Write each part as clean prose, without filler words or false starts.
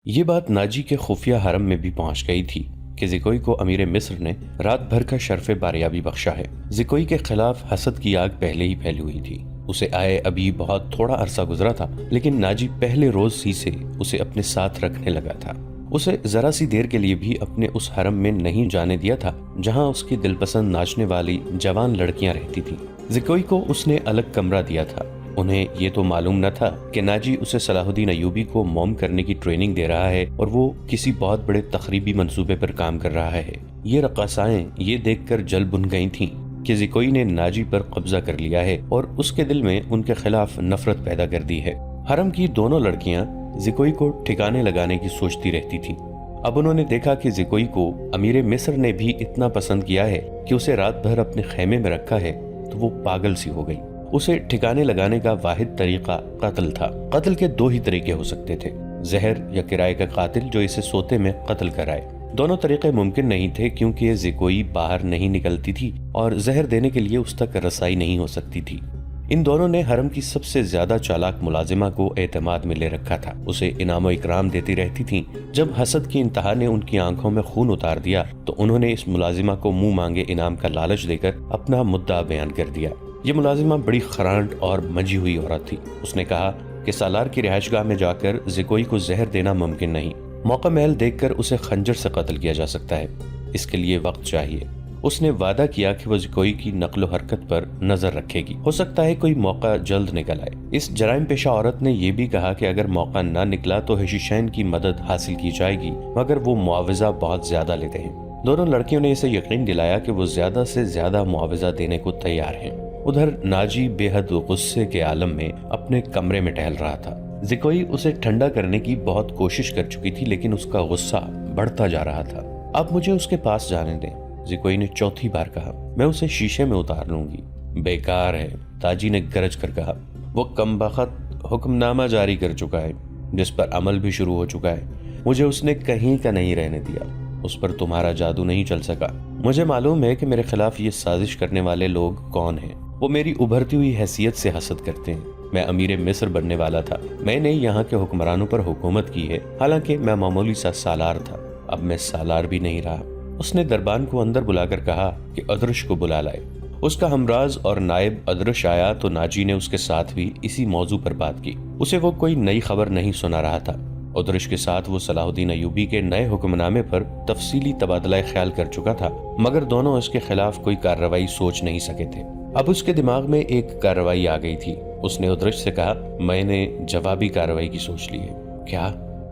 یہ بات ناجی کے خفیہ حرم میں بھی پہنچ گئی تھی کہ زکوئی کو امیر مصر نے رات بھر کا شرف باریابی بخشا ہے۔ زکوئی کے خلاف حسد کی آگ پہلے ہی پھیلی ہوئی تھی۔ اسے آئے ابھی بہت تھوڑا عرصہ گزرا تھا، لیکن ناجی پہلے روز ہی سے اسے اپنے ساتھ رکھنے لگا تھا۔ اسے ذرا سی دیر کے لیے بھی اپنے اس حرم میں نہیں جانے دیا تھا جہاں اس کی دل پسند ناچنے والی جوان لڑکیاں رہتی تھیں۔ زکوئی کو اس نے الگ کمرہ دیا تھا۔ انہیں یہ تو معلوم نہ تھا کہ ناجی اسے صلاح الدین ایوبی کو موم کرنے کی ٹریننگ دے رہا ہے اور وہ کسی بہت بڑے تخریبی منصوبے پر کام کر رہا ہے۔ یہ رقاصائیں یہ دیکھ کر جل بن گئی تھیں کہ زکوئی نے ناجی پر قبضہ کر لیا ہے اور اس کے دل میں ان کے خلاف نفرت پیدا کر دی ہے۔ حرم کی دونوں لڑکیاں زکوئی کو ٹھکانے لگانے کی سوچتی رہتی تھیں۔ اب انہوں نے دیکھا کہ زکوئی کو امیر مصر نے بھی اتنا پسند کیا ہے کہ اسے رات بھر اپنے خیمے میں رکھا ہے تو وہ پاگل سی ہو گئی۔ اسے ٹھکانے لگانے کا واحد طریقہ قتل تھا۔ قتل کے دو ہی طریقے ہو سکتے تھے، زہر یا کرائے کا قاتل جو اسے سوتے میں قتل کرائے۔ دونوں طریقے ممکن نہیں تھے کیونکہ زکوئی باہر نہیں نکلتی تھی اور زہر دینے کے لیے اس تک رسائی نہیں ہو سکتی تھی۔ ان دونوں نے حرم کی سب سے زیادہ چالاک ملازمہ کو اعتماد میں لے رکھا تھا۔ اسے انعام و اکرام دیتی رہتی تھیں۔ جب حسد کی انتہا نے ان کی آنکھوں میں خون اتار دیا تو انہوں نے اس ملازمہ کو منہ مانگے انعام کا لالچ دے کر اپنا مدعا بیان کر دیا۔ یہ ملازمہ بڑی خرانٹ اور منجھی ہوئی عورت تھی۔ اس نے کہا کہ سالار کی رہائش گاہ میں جا کر زکوئی کو زہر دینا ممکن نہیں۔ موقع محل دیکھ کر اسے خنجر سے قتل کیا جا سکتا ہے، اس کے لیے وقت چاہیے۔ اس نے وعدہ کیا کہ وہ زکوئی کی نقل و حرکت پر نظر رکھے گی، ہو سکتا ہے کوئی موقع جلد نکل آئے۔ اس جرائم پیشہ عورت نے یہ بھی کہا کہ اگر موقع نہ نکلا تو حشیشین کی مدد حاصل کی جائے گی، مگر وہ معاوضہ بہت زیادہ لیتے ہیں۔ دونوں لڑکیوں نے اسے یقین دلایا کہ وہ زیادہ سے زیادہ معاوضہ دینے کو تیار ہیں۔ ادھر ناجی بے حد غصے کے عالم میں اپنے کمرے میں ٹہل رہا تھا۔ زکوئی اسے ٹھنڈا کرنے کی بہت کوشش کر چکی تھی لیکن اس کا غصہ بڑھتا جا رہا تھا۔ اب مجھے اس کے پاس جانے دیں، زکوئی نے چوتھی بار کہا۔ میں اسے شیشے میں اتار لوں گی۔ بیکار ہے، تاجی نے گرج کر کہا۔ وہ کم بخت حکم نامہ جاری کر چکا ہے جس پر عمل بھی شروع ہو چکا ہے۔ مجھے اس نے کہیں کا نہیں رہنے دیا۔ اس پر تمہارا جادو نہیں چل سکا۔ مجھے معلوم ہے کہ میرے خلاف یہ سازش کرنے والے لوگ کون ہیں۔ وہ میری ابھرتی ہوئی حیثیت سے حسد کرتے ہیں۔ میں امیر مصر بننے والا تھا، میں نے یہاں کے حکمرانوں پر حکومت کی ہے، حالانکہ میں معمولی سا سالار تھا۔ اب میں سالار بھی نہیں رہا۔ اس نے دربان کو اندر بلا کر کہا کہ ادرش کو بلا لائے۔ اس کا ہمراز اور نائب ادرش آیا تو ناجی نے اس کے ساتھ بھی اسی موضوع پر بات کی۔ اسے وہ کوئی نئی خبر نہیں سنا رہا تھا۔ ادرش کے ساتھ وہ صلاح الدین ایوبی کے نئے حکم نامے پر تفصیلی تبادلہ خیال کر چکا تھا، مگر دونوں اس کے خلاف کوئی کارروائی سوچ نہیں سکے تھے۔ اب اس کے دماغ میں ایک کارروائی آ گئی تھی۔ اس نے ادرش سے کہا، میں نے جوابی کارروائی کی سوچ لی ہے۔ کیا؟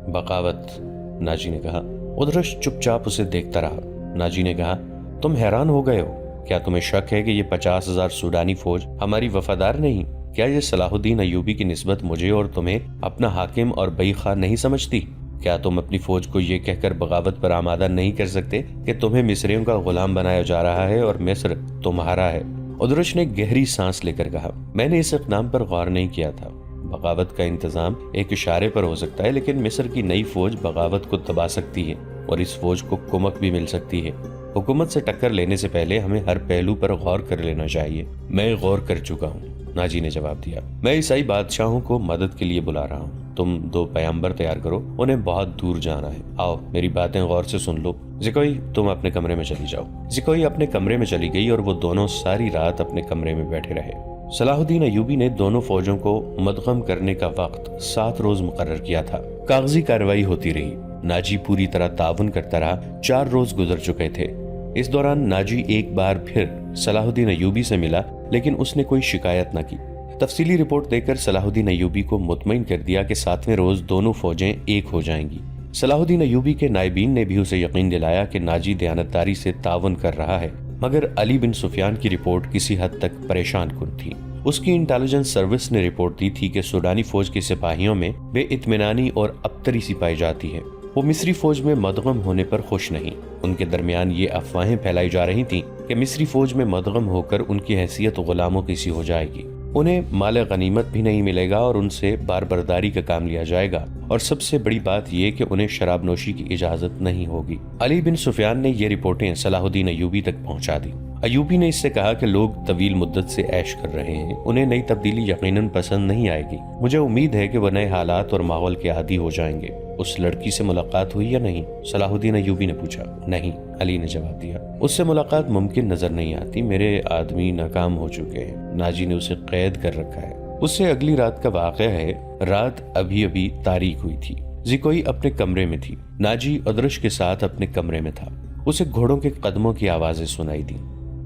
بغاوت، ناجی نے کہا۔ ادرش چپ چاپ اسے دیکھتا رہا۔ ناجی نے کہا، تم حیران ہو گئے ہو؟ کیا تمہیں شک ہے کہ یہ 50,000 سوڈانی فوج ہماری وفادار نہیں؟ کیا یہ صلاح الدین ایوبی کی نسبت مجھے اور تمہیں اپنا حاکم اور بئی خواہ نہیں سمجھتی؟ کیا تم اپنی فوج کو یہ کہہ کر بغاوت پر آمادہ نہیں کر سکتے کہ تمہیں مصریوں کا غلام بنایا جا رہا ہے اور مصر تمہارا ہے؟ ادرش نے گہری سانس لے کر کہا، میں نے اس اقدام پر غور نہیں کیا تھا۔ بغاوت کا انتظام ایک اشارے پر ہو سکتا ہے، لیکن مصر کی نئی فوج بغاوت کو دبا سکتی ہے اور اس فوج کو کمک بھی مل سکتی ہے۔ حکومت سے ٹکر لینے سے پہلے ہمیں ہر پہلو پر غور کر لینا چاہیے۔ میں غور کر چکا ہوں، ناجی نے جواب دیا۔ میں عیسائی بادشاہوں کو مدد کے لیے بلا رہا ہوں۔ تم 2 پیغمبر تیار کرو، انہیں بہت دور جانا ہے۔ آؤ میری باتیں غور سے سن لو۔ زکوئی، تم اپنے کمرے میں چلی جاؤ۔ زکوئی اپنے کمرے میں چلی گئی اور وہ دونوں ساری رات اپنے کمرے میں بیٹھے رہے۔ صلاح الدین ایوبی نے دونوں فوجوں کو مدغم کرنے کا وقت 7 روز مقرر کیا تھا۔ کاغذی کارروائی ہوتی رہی۔ ناجی پوری طرح تعاون کرتا رہا۔ 4 روز گزر چکے تھے۔ اس دوران ناجی ایک بار پھر صلاح الدین ایوبی سے ملا، لیکن اس نے کوئی شکایت نہ کی۔ تفصیلی رپورٹ دے کر صلاح الدین ایوبی کو مطمئن کر دیا کہ 7ویں روز دونوں فوجیں ایک ہو جائیں گی۔ صلاح الدین ایوبی کے نائبین نے بھی اسے یقین دلایا کہ ناجی دیانتداری سے تعاون کر رہا ہے، مگر علی بن سفیان کی رپورٹ کسی حد تک پریشان کن تھی۔ اس کی انٹیلیجنس سروس نے رپورٹ دی تھی کہ سوڈانی فوج کے سپاہیوں میں بے اطمینانی اور ابتری سی پائی جاتی ہے۔ وہ مصری فوج میں مدغم ہونے پر خوش نہیں۔ ان کے درمیان یہ افواہیں پھیلائی جا رہی تھیں کہ مصری فوج میں مدغم ہو کر ان کی حیثیت غلاموں کی سی ہو جائے گی، انہیں مال غنیمت بھی نہیں ملے گا اور ان سے بار برداری کا کام لیا جائے گا، اور سب سے بڑی بات یہ کہ انہیں شراب نوشی کی اجازت نہیں ہوگی۔ علی بن سفیان نے یہ رپورٹیں صلاح الدین ایوبی تک پہنچا دی۔ ایوبی نے اس سے کہا کہ لوگ طویل مدت سے عیش کر رہے ہیں، انہیں نئی تبدیلی یقیناً پسند نہیں آئے گی۔ مجھے امید ہے کہ وہ نئے حالات اور ماحول کے عادی ہو جائیں گے۔ اس لڑکی سے ملاقات ہوئی یا نہیں؟ صلاح الدین ایوبی نے پوچھا۔ نہیں، علی نے جواب دیا، اس سے ملاقات ممکن نظر نہیں آتی، میرے آدمی ناکام ہو چکے ہیں، ناجی نے اسے قید کر رکھا ہے۔ اس سے اگلی رات کا واقعہ ہے۔ رات ابھی تاریک ہوئی تھی، زکوئی اپنے کمرے میں تھی، ناجی ادرش کے ساتھ اپنے کمرے میں تھا۔ اسے گھوڑوں کے قدموں کی آوازیں سنائی دی۔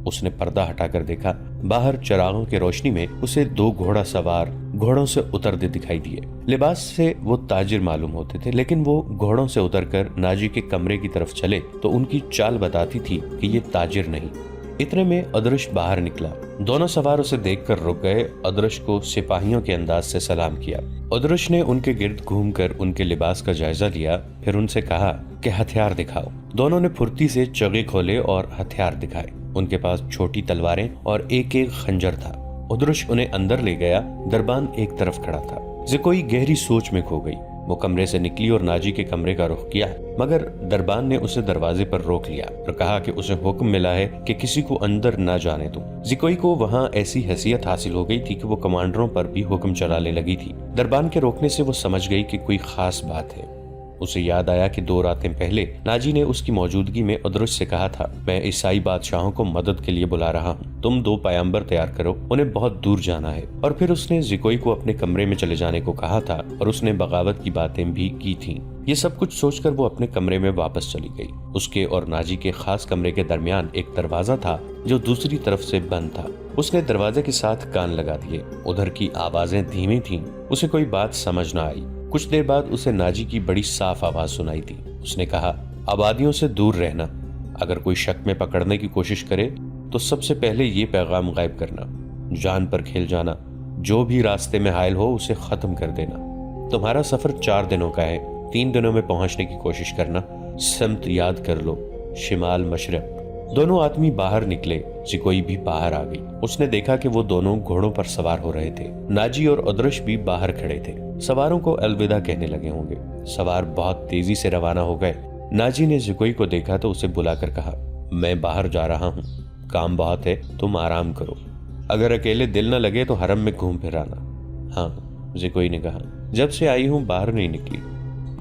اس نے پردہ ہٹا کر دیکھا، باہر چراغوں کے روشنی میں اسے 2 گھوڑا سوار گھوڑوں سے اترتے دکھائی دیے۔ لباس سے وہ تاجر معلوم ہوتے تھے، لیکن وہ گھوڑوں سے اتر کر ناجی کے کمرے کی طرف چلے تو ان کی چال بتاتی تھی کہ یہ تاجر نہیں۔ اتنے میں ادرش باہر نکلا۔ دونوں سوار اسے دیکھ کر رک گئے۔ ادرش کو سپاہیوں کے انداز سے سلام کیا۔ ادرش نے ان کے گرد گھوم کر ان کے لباس کا جائزہ لیا، پھر ان سے کہا کہ ہتھیار دکھاؤ۔ دونوں نے پھرتی سے چگے کھولے اور ہتھیار دکھائے۔ ان کے پاس چھوٹی تلواریں اور ایک خنجر تھا۔ ادرش انہیں اندر لے گیا۔ دربان ایک طرف کھڑا تھا۔ زکوئی گہری سوچ میں کھو گئی۔ وہ کمرے سے نکلی اور ناجی کے کمرے کا رخ کیا، مگر دربان نے اسے دروازے پر روک لیا اور کہا کہ اسے حکم ملا ہے کہ کسی کو اندر نہ جانے دو۔ زکوئی کو وہاں ایسی حیثیت حاصل ہو گئی تھی کہ وہ کمانڈروں پر بھی حکم چلانے لگی تھی۔ دربان کے روکنے سے وہ سمجھ گئی کہ کوئی خاص بات ہے۔ اسے یاد آیا کہ 2 راتیں پہلے ناجی نے اس کی موجودگی میں ادرش سے کہا تھا، میں عیسائی بادشاہوں کو مدد کے لیے بلا رہا ہوں، تم 2 پیامبر تیار کرو، انہیں بہت دور جانا ہے۔ اور پھر اس نے زکوئی کو اپنے کمرے میں چلے جانے کو کہا تھا اور اس نے بغاوت کی باتیں بھی کی تھیں۔ یہ سب کچھ سوچ کر وہ اپنے کمرے میں واپس چلی گئی۔ اس کے اور ناجی کے خاص کمرے کے درمیان ایک دروازہ تھا جو دوسری طرف سے بند تھا۔ اس نے دروازے کے ساتھ کان لگا دیے۔ ادھر کی آوازیں دھیمی تھیں، اسے کوئی بات سمجھ نہ آئی۔ کچھ دیر بعد اسے ناجی کی بڑی صاف آواز سنائی دی۔ اس نے کہا، آبادیوں سے دور رہنا، اگر کوئی شک میں پکڑنے کی کوشش کرے تو سب سے پہلے یہ پیغام غائب کرنا، جان پر کھیل جانا، جو بھی راستے میں حائل ہو اسے ختم کر دینا۔ تمہارا سفر 4 دنوں کا ہے، 3 دنوں میں پہنچنے کی کوشش کرنا، سمت یاد کر لو، شمال مشرق۔ دونوں آدمی باہر نکلے، زکوئی بھی باہر آ گئی۔ اس نے دیکھا کہ وہ دونوں گھوڑوں پر سوار ہو رہے تھے۔ ناجی اور ادرش بھی باہر کھڑے تھے، سواروں کو الوداع کہنے لگے ہوں گے۔ سوار بہت تیزی سے روانہ ہو گئے۔ ناجی نے زکوئی کو دیکھا تو اسے بلا کر کہا، میں باہر جا رہا ہوں، کام بہت ہے، تم آرام کرو، اگر اکیلے دل نہ لگے تو حرم میں گھوم پھر آنا۔ ہاں، زکوئی نے کہا، جب سے آئی ہوں باہر نہیں نکلی۔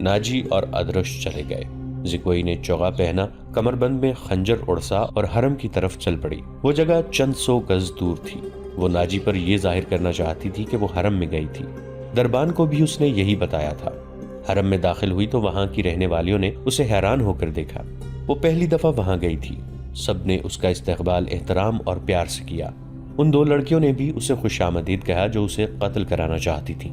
ناجی اور ادرش چلے گئے۔ زکوئی نے چوغا پہنا، کمر بند میں خنجر اڑسا اور حرم کی طرف چل پڑی۔ وہ جگہ چند 100 گز دور تھی۔ وہ ناجی پر یہ ظاہر کرنا چاہتی تھی کہ وہ حرم میں گئی تھی۔ دربان کو بھی اس نے یہی بتایا تھا۔ حرم میں داخل ہوئی تو وہاں کی رہنے والیوں نے اسے حیران ہو کر دیکھا۔ وہ پہلی دفعہ وہاں گئی تھی۔ سب نے اس کا استقبال احترام اور پیار سے کیا۔ ان 2 لڑکیوں نے بھی اسے خوش آمدید کہا جو اسے قتل کرانا چاہتی تھی۔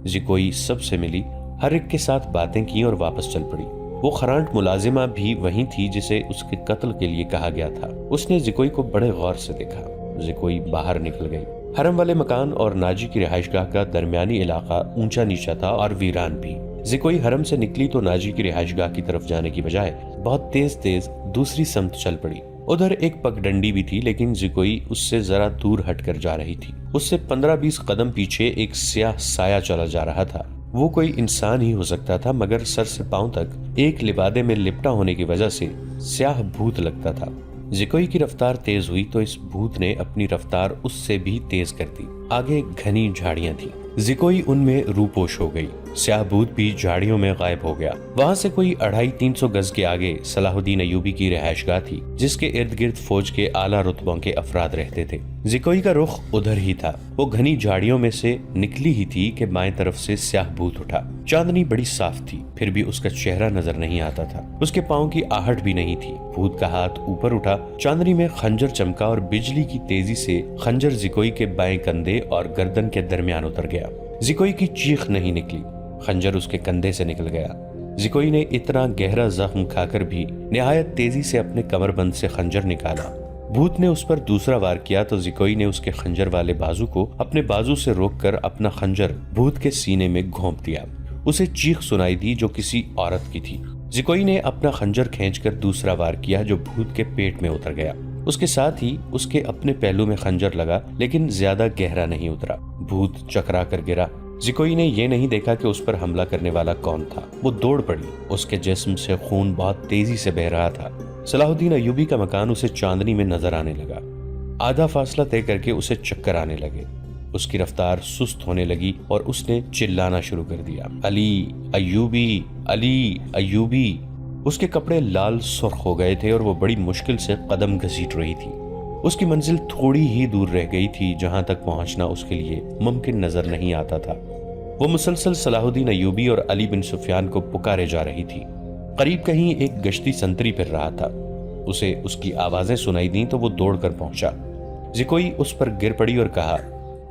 زکوئی سب سے ملی، ہر ایک کے ساتھ باتیں کی اور واپس چل پڑی۔ وہ خرانٹ ملازمہ بھی وہیں تھی جسے اس کے قتل کے لیے کہا گیا تھا۔ اس نے زکوئی کو بڑے غور سے دیکھا۔ زکوئی باہر نکل گئی۔ حرم والے مکان اور ناجی کی رہائش گاہ کا درمیانی علاقہ اونچا نیچا تھا اور ویران بھی۔ زکوئی حرم سے نکلی تو ناجی کی رہائش گاہ کی طرف جانے کی بجائے بہت تیز دوسری سمت چل پڑی۔ ادھر ایک پگڈنڈی بھی تھی، لیکن زکوئی اس سے ذرا دور ہٹ کر جا رہی تھی۔ اس سے 15-20 قدم پیچھے ایک سیاہ سایہ چلا جا رہا تھا۔ وہ کوئی انسان ہی ہو سکتا تھا، مگر سر سے پاؤں تک ایک لبادے میں لپٹا ہونے کی وجہ سے سیاہ بھوت لگتا تھا۔ زکوئی کی رفتار تیز ہوئی تو اس بھوت نے اپنی رفتار اس سے بھی تیز کر دی۔ آگے گھنی جھاڑیاں تھیں۔ زکوئی ان میں روپوش ہو گئی۔ سیاہ بھوت بھی جھاڑیوں میں غائب ہو گیا۔ وہاں سے کوئی 250-300 گز کے آگے صلاح الدین ایوبی کی رہائش گاہ تھی، جس کے ارد گرد فوج کے اعلیٰ رتبوں کے افراد رہتے تھے۔ زکوئی کا رخ ادھر ہی تھا۔ وہ گھنی جھاڑیوں میں سے نکلی ہی تھی کہ بائیں طرف سے سیاہ بھوت اٹھا۔ چاندنی بڑی صاف تھی، پھر بھی اس کا چہرہ نظر نہیں آتا تھا۔ اس کے پاؤں کی آہٹ بھی نہیں تھی۔ بھوت کا ہاتھ اوپر اٹھا، چاندنی میں خنجر چمکا اور بجلی کی تیزی سے خنجر زکوئی کے بائیں کندھے اور گردن کے درمیان اتر گیا۔ زکوئی کی چیخ نہیں نکلی، خنجر اس کے کندھے سے نکل گیا۔ زکوئی نے اتنا گہرا زخم کھا کر بھی نہایت تیزی سے اپنے کمر بند سے خنجر نکالا۔ بھوت نے اس پر دوسرا وار کیا تو زکوئی نے اس کے خنجر والے بازو کو اپنے بازو سے روک کر اپنا خنجر بھوت کے سینے میں گھونپ دیا۔ اسے چیخ سنائی دی جو کسی عورت کی تھی۔ زکوئی نے اپنا خنجر کھینچ کر دوسرا وار کیا جو بھوت کے پیٹ میں اتر گیا۔ اس کے ساتھ ہی اس کے اپنے پہلو میں خنجر لگا، لیکن زیادہ گہرا نہیں اترا۔ بھوت چکرا کر گرا۔ زکوئی نے یہ نہیں دیکھا کہ اس پر حملہ کرنے والا کون تھا۔ وہ دوڑ پڑی۔ اس کے جسم سے خون بہت تیزی سے بہہ رہا تھا۔ صلاح الدین ایوبی کا مکان اسے چاندنی میں نظر آنے لگا۔ آدھا فاصلہ طے کر کے اسے چکر آنے لگے، اس کی رفتار سست ہونے لگی اور اس نے چلانا شروع کر دیا، علی ایوبی، علی ایوبی۔ اس کے کپڑے لال سرخ ہو گئے تھے اور وہ بڑی مشکل سے قدم گھسیٹ رہی تھی۔ اس کی منزل تھوڑی ہی دور رہ گئی تھی جہاں تک پہنچنا اس کے لیے ممکن نظر نہیں آتا تھا۔ وہ مسلسل صلاح الدین ایوبی اور علی بن سفیان کو پکارے جا رہی تھی۔ قریب کہیں ایک گشتی سنتری پھر رہا تھا، اسے اس کی آوازیں سنائی دیں تو وہ دوڑ کر پہنچا۔ زکوئی اس پر گر پڑی اور کہا،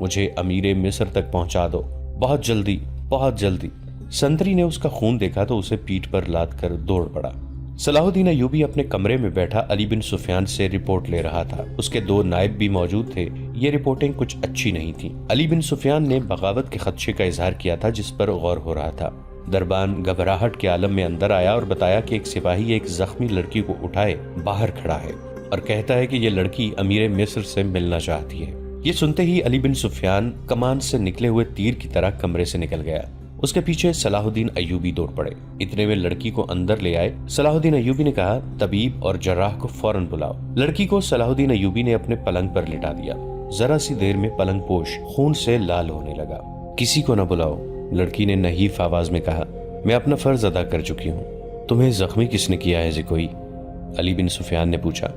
مجھے امیر مصر تک پہنچا دو، بہت جلدی، بہت جلدی۔ سنتری نے اس کا خون دیکھا تو اسے پیٹھ پر لاد کر دوڑ پڑا۔ صلاح الدین ایوبی اپنے کمرے میں بیٹھا علی بن سفیان سے رپورٹ لے رہا تھا۔ اس کے 2 نائب بھی موجود تھے۔ یہ رپورٹنگ کچھ اچھی نہیں تھی۔ علی بن سفیان نے بغاوت کے خدشے کا اظہار کیا تھا جس پر غور ہو رہا تھا۔ دربان گھبراہٹ کے عالم میں اندر آیا اور بتایا کہ ایک سپاہی ایک زخمی لڑکی کو اٹھائے باہر کھڑا ہے اور کہتا ہے کہ یہ لڑکی امیر مصر سے ملنا چاہتی ہے۔ یہ سنتے ہی علی بن سفیان کمان سے نکلے ہوئے تیر کی طرح کمرے سے نکل گیا۔ اس کے پیچھے صلاح الدین ایوبی دوڑ پڑے۔ اتنے میں لڑکی کو اندر لے آئے۔ صلاح الدین ایوبی نے کہا، طبیب اور جراح کو فوراً بلاؤ۔ لڑکی کو صلاح الدین ایوبی نے اپنے پلنگ پر لٹا دیا۔ ذرا سی دیر میں پلنگ پوش خون سے لال ہونے لگا۔ کسی کو نہ بلاؤ، لڑکی نے نحیف آواز میں کہا، میں اپنا فرض ادا کر چکی ہوں۔ تمہیں زخمی کس نے کیا ہے زکوئی؟ علی بن سفیان نے پوچھا۔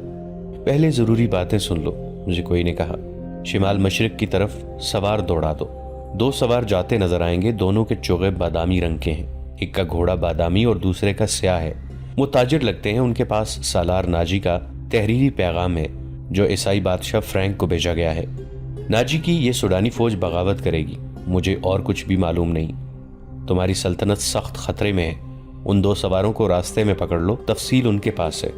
پہلے ضروری باتیں سن لو، زکوئی نے کہا۔ شمال مشرق کی طرف سوار دوڑا دو۔ 2 سوار جاتے نظر آئیں گے، دونوں کے چوغے بادامی رنگ کے ہیں۔ ایک کا گھوڑا بادامی اور دوسرے کا سیاہ ہے۔ وہ تاجر لگتے ہیں۔ ان کے پاس سالار ناجی کا تحریری پیغام ہے جو عیسائی بادشاہ فرینک کو بھیجا گیا ہے۔ ناجی کی یہ سوڈانی فوج بغاوت کرے گی، مجھے اور کچھ بھی معلوم نہیں۔ تمہاری سلطنت سخت خطرے میں ہے۔ ان 2 سواروں کو راستے میں پکڑ لو، تفصیل ان کے پاس ہے۔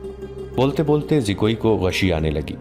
بولتے بولتے زکوئی کو غشی آنے لگی۔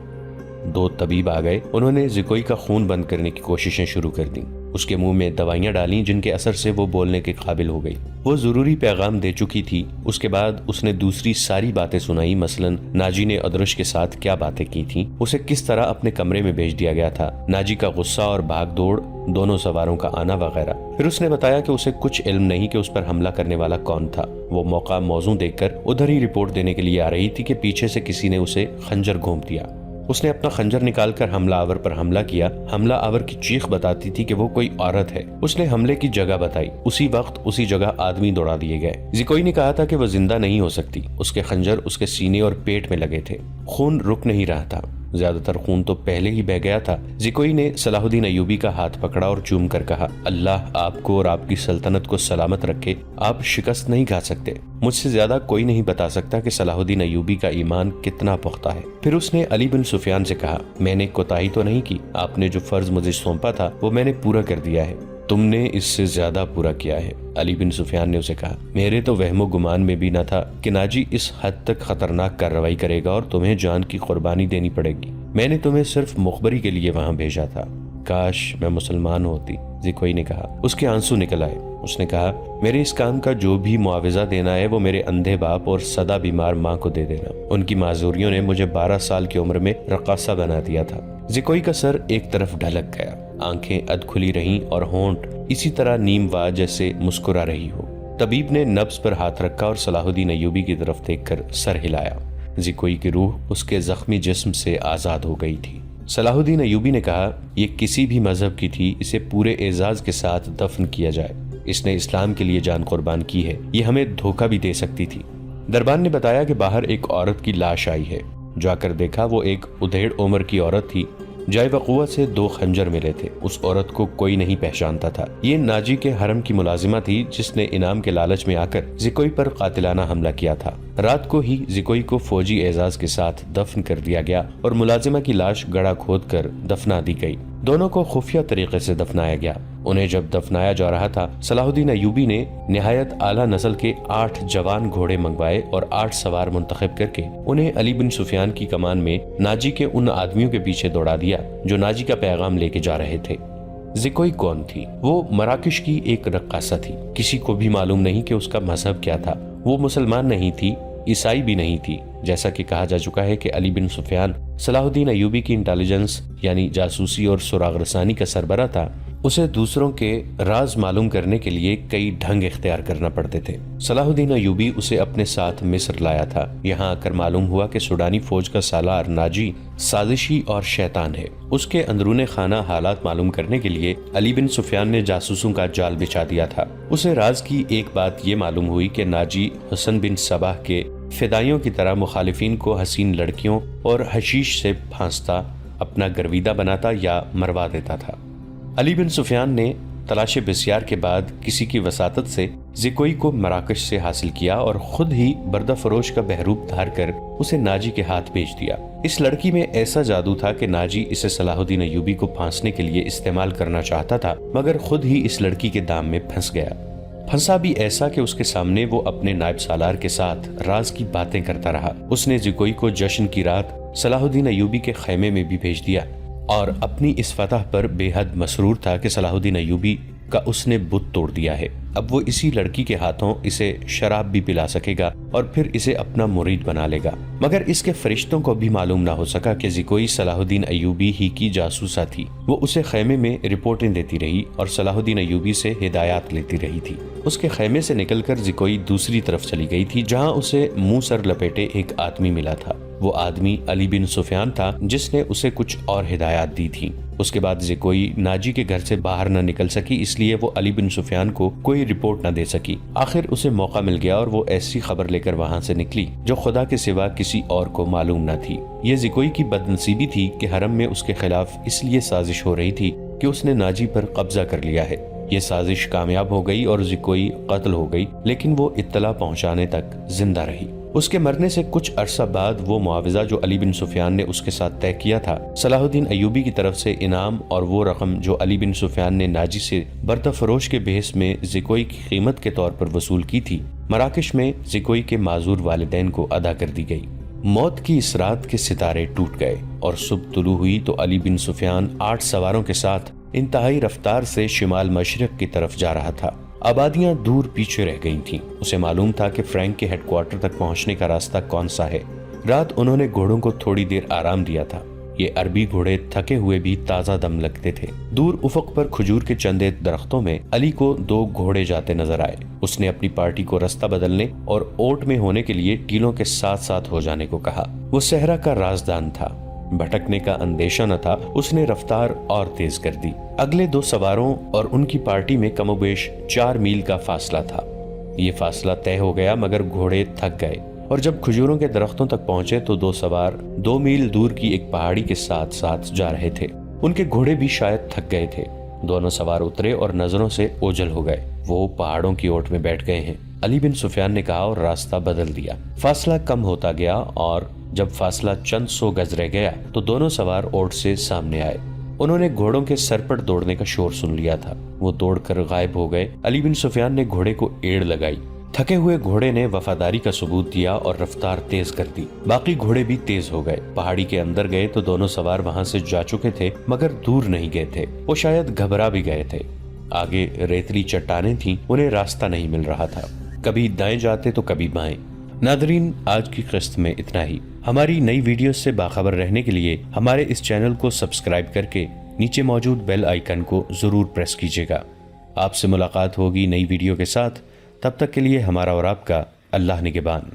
2 طبیب آ گئے۔ انہوں نے زکوئی کا خون بند کرنے کی کوششیں شروع کر دیں۔ اس کے منہ میں دوائیاں ڈالیں جن کے اثر سے وہ بولنے کے قابل ہو گئی۔ وہ ضروری پیغام دے چکی تھی۔ اس کے بعد اس نے دوسری ساری باتیں سنائی، مثلاً ناجی نے ادرش کے ساتھ کیا باتیں کی تھیں، اسے کس طرح اپنے کمرے میں بھیج دیا گیا تھا، ناجی کا غصہ اور بھاگ دوڑ، دونوں سواروں کا آنا وغیرہ۔ پھر اس نے بتایا کہ اسے کچھ علم نہیں کہ اس پر حملہ کرنے والا کون تھا۔ وہ موقع موزوں دیکھ کر ادھر ہی رپورٹ دینے کے لیے آ رہی تھی کہ پیچھے سے کسی نے اسے خنجر گھونپ دیا۔ اس نے اپنا خنجر نکال کر حملہ آور پر حملہ کیا۔ حملہ آور کی چیخ بتاتی تھی کہ وہ کوئی عورت ہے۔ اس نے حملے کی جگہ بتائی۔ اسی وقت اسی جگہ آدمی دوڑا دیے گئے۔ زکوئی نے کہا تھا کہ وہ زندہ نہیں ہو سکتی۔ اس کے خنجر اس کے سینے اور پیٹ میں لگے تھے۔ خون رک نہیں رہا تھا، زیادہ تر خون تو پہلے ہی بہہ گیا تھا۔ زکوئی نے صلاح الدین ایوبی کا ہاتھ پکڑا اور چوم کر کہا، اللہ آپ کو اور آپ کی سلطنت کو سلامت رکھے، آپ شکست نہیں کھا سکتے۔ مجھ سے زیادہ کوئی نہیں بتا سکتا کہ صلاح الدین ایوبی کا ایمان کتنا پختہ ہے۔ پھر اس نے علی بن سفیان سے کہا، میں نے کوتاہی تو نہیں کی، آپ نے جو فرض مجھے سونپا تھا وہ میں نے پورا کر دیا ہے، تم نے اس سے زیادہ پورا کیا ہے۔ علی بن سفیان نے اسے کہا، میرے تو وہم و گمان میں بھی نہ تھا کہ ناجی اس حد تک خطرناک کارروائی کرے گا اور تمہیں جان کی قربانی دینی پڑے گی۔ میں نے تمہیں صرف مخبری کے لیے وہاں بھیجا تھا۔ کاش میں مسلمان ہوتی، زکوئی نے کہا۔ اس کے آنسو نکل آئے۔ اس نے کہا، میرے اس کام کا جو بھی معاوضہ دینا ہے وہ میرے اندھے باپ اور سدا بیمار ماں کو دے دینا۔ ان کی معذوریوں نے مجھے 12 سال کی عمر میں رقاصہ بنا دیا تھا۔ زکوئی کا سر ایک طرف ڈھلک گیا، آنکھیں اد کھلی رہیں اور ہونٹ اسی طرح نیم وا جیسے مسکرا رہی ہو۔ طبیب نے نبض پر ہاتھ رکھا اور صلاح الدین ایوبی کی طرف دیکھ کر سر ہلایا۔ زکوئی کی روح اس کے زخمی جسم سے آزاد ہو گئی تھی۔ صلاح الدین ایوبی نے کہا، یہ کسی بھی مذہب کی تھی، اسے پورے اعزاز کے ساتھ دفن کیا جائے۔ اس نے اسلام کے لیے جان قربان کی ہے، یہ ہمیں دھوکہ بھی دے سکتی تھی۔ دربان نے بتایا کہ باہر ایک عورت کی لاش آئی ہے۔ جا کر دیکھا وہ ایک ادھیڑ عمر کی عورت تھی، جائے وقوع سے 2 خنجر ملے تھے۔ اس عورت کو کوئی نہیں پہچانتا تھا۔ یہ ناجی کے حرم کی ملازمہ تھی جس نے انعام کے لالچ میں آ کر زکوئی پر قاتلانہ حملہ کیا تھا۔ رات کو ہی زکوئی کو فوجی اعزاز کے ساتھ دفن کر دیا گیا اور ملازمہ کی لاش گڑھا کھود کر دفنا دی گئی۔ دونوں کو خفیہ طریقے سے دفنایا گیا۔ انہیں جب دفنایا جا رہا تھا، صلاح الدین ایوبی نے نہایت اعلیٰ نسل کے 8 جوان گھوڑے منگوائے اور 8 سوار منتخب کر کے انہیں علی بن سفیان کی کمان میں ناجی کے ان آدمیوں کے پیچھے دوڑا دیا جو ناجی کا پیغام لے کے جا رہے تھے۔ زکوئی کون تھی؟ وہ مراکش کی ایک رقاصہ تھی۔ کسی کو بھی معلوم نہیں کہ اس کا مذہب کیا تھا۔ وہ مسلمان نہیں تھی، عیسائی بھی نہیں تھی۔ جیسا کہ کہا جا چکا ہے کہ علی بن سفیان صلاح الدین ایوبی کی انٹیلیجنس یعنی جاسوسی اور سراغ رسانی کا سربراہ تھا، اسے دوسروں کے راز معلوم کرنے کے لیے کئی ڈھنگ اختیار کرنا پڑتے تھے۔ صلاح الدین ایوبی اسے اپنے ساتھ مصر لایا تھا۔ یہاں آ کر معلوم ہوا کہ سوڈانی فوج کا سالار ناجی سازشی اور شیطان ہے۔ اس کے اندرون خانہ حالات معلوم کرنے کے لیے علی بن سفیان نے جاسوسوں کا جال بچھا دیا تھا۔ اسے راز کی ایک بات یہ معلوم ہوئی کہ ناجی حسن بن صباح کے فدائیوں کی طرح مخالفین کو حسین لڑکیوں اور حشیش سے پھانستا، اپنا گرویدہ بناتا یا مروا دیتا تھا۔ علی بن سفیان نے تلاش بسیار کے بعد کسی کی وساطت سے زکوئی کو مراکش سے حاصل کیا اور خود ہی بردہ فروش کا بہروپ دھار کر اسے ناجی کے ہاتھ بھیج دیا۔ اس لڑکی میں ایسا جادو تھا کہ ناجی اسے صلاح الدین ایوبی کو پھانسنے کے لیے استعمال کرنا چاہتا تھا، مگر خود ہی اس لڑکی کے دام میں پھنس گیا۔ پھنسا بھی ایسا کہ اس کے سامنے وہ اپنے نائب سالار کے ساتھ راز کی باتیں کرتا رہا۔ اس نے زکوئی کو جشن کی رات صلاح الدین ایوبی کے خیمے میں بھی بھیج دیا اور اپنی اس فتح پر بے حد مسرور تھا کہ صلاح الدین ایوبی کا اس نے بت توڑ دیا ہے۔ اب وہ اسی لڑکی کے ہاتھوں اسے شراب بھی پلا سکے گا اور پھر اسے اپنا مرید بنا لے گا۔ مگر اس کے فرشتوں کو بھی معلوم نہ ہو سکا کہ زکوئی صلاح الدین ایوبی ہی کی جاسوسہ تھی۔ وہ اسے خیمے میں رپورٹیں دیتی رہی اور صلاح الدین ایوبی سے ہدایات لیتی رہی تھی۔ اس کے خیمے سے نکل کر زکوئی دوسری طرف چلی گئی تھی، جہاں اسے منہ سر لپیٹے ایک آدمی ملا تھا۔ وہ آدمی علی بن سفیان تھا، جس نے اسے کچھ اور ہدایات دی تھی۔ اس کے بعد زکوئی ناجی کے گھر سے باہر نہ نکل سکی، اس لیے وہ علی بن سفیان کو کوئی رپورٹ نہ دے سکی۔ آخر اسے موقع مل گیا اور وہ ایسی خبر لے کر وہاں سے نکلی جو خدا کے سوا کسی اور کو معلوم نہ تھی۔ یہ زکوئی کی بدنصیبی تھی کہ حرم میں اس کے خلاف اس لیے سازش ہو رہی تھی کہ اس نے ناجی پر قبضہ کر لیا ہے۔ یہ سازش کامیاب ہو گئی اور زکوئی قتل ہو گئی، لیکن وہ اطلاع پہنچانے تک زندہ رہی۔ اس کے مرنے سے کچھ عرصہ بعد وہ معاوضہ جو علی بن سفیان نے اس کے ساتھ طے کیا تھا، صلاح الدین ایوبی کی طرف سے انعام اور وہ رقم جو علی بن سفیان نے ناجی سے بردہ فروش کے بحث میں زکوئی کی قیمت کے طور پر وصول کی تھی، مراکش میں زکوئی کے معذور والدین کو ادا کر دی گئی۔ موت کی اس رات کے ستارے ٹوٹ گئے اور صبح طلوع ہوئی تو علی بن سفیان 8 سواروں کے ساتھ انتہائی رفتار سے شمال مشرق کی طرف جا رہا تھا۔ آبادیاں دور پیچھے رہ گئی تھیں۔ اسے معلوم تھا کہ فرینک کے ہیڈ کوارٹر تک پہنچنے کا راستہ کون سا ہے۔ رات انہوں نے گھوڑوں کو تھوڑی دیر آرام دیا تھا۔ یہ عربی گھوڑے تھکے ہوئے بھی تازہ دم لگتے تھے۔ دور افق پر کھجور کے چندے درختوں میں علی کو 2 گھوڑے جاتے نظر آئے۔ اس نے اپنی پارٹی کو رستہ بدلنے اور اوٹ میں ہونے کے لیے ٹیلوں کے ساتھ ساتھ ہو جانے کو کہا۔ وہ صحرا کا رازدان تھا، بھٹکنے کا اندیشہ نہ تھا۔ اس نے رفتار اور تیز کر دی۔ اگلے 2 سواروں اور ان کی پارٹی میں کم و بیش 4 میل کا فاصلہ تھا۔ یہ فاصلہ طے ہو گیا مگر گھوڑے تھک گئے اور جب کھجوروں کے درختوں تک پہنچے تو 2 سوار 2 میل دور کی ایک پہاڑی کے ساتھ ساتھ جا رہے تھے۔ ان کے گھوڑے بھی شاید تھک گئے تھے۔ دونوں سوار اترے اور نظروں سے اوجھل ہو گئے۔ وہ پہاڑوں کی اوٹ میں بیٹھ گئے ہیں، علی بن سفیان نے کہا اور راستہ بدل دیا۔ فاصلہ کم ہوتا گیا اور جب فاصلہ چند 100 گز رہ گیا تو دونوں سوار اوٹ سے سامنے آئے۔ انہوں نے گھوڑوں کے سر پر دوڑنے کا شور سن لیا تھا۔ وہ دوڑ کر غائب ہو گئے۔ علی بن سفیان نے گھوڑے کو ایڑ لگائی۔ تھکے ہوئے گھوڑے نے وفاداری کا ثبوت دیا اور رفتار تیز کر دی۔ باقی گھوڑے بھی تیز ہو گئے۔ پہاڑی کے اندر گئے تو دونوں سوار وہاں سے جا چکے تھے مگر دور نہیں گئے تھے۔ وہ شاید گھبرا بھی گئے تھے۔ آگے ریتلی چٹانیں تھیں، انہیں راستہ نہیں مل رہا تھا۔ کبھی دائیں جاتے تو کبھی بائیں۔ ناظرین، آج کی قسط میں اتنا ہی۔ ہماری نئی ویڈیوز سے باخبر رہنے کے لیے ہمارے اس چینل کو سبسکرائب کر کے نیچے موجود بیل آئیکن کو ضرور پریس کیجیے گا۔ آپ سے ملاقات ہوگی نئی ویڈیو کے ساتھ۔ تب تک کے لیے ہمارا اور آپ کا اللہ نگہبان۔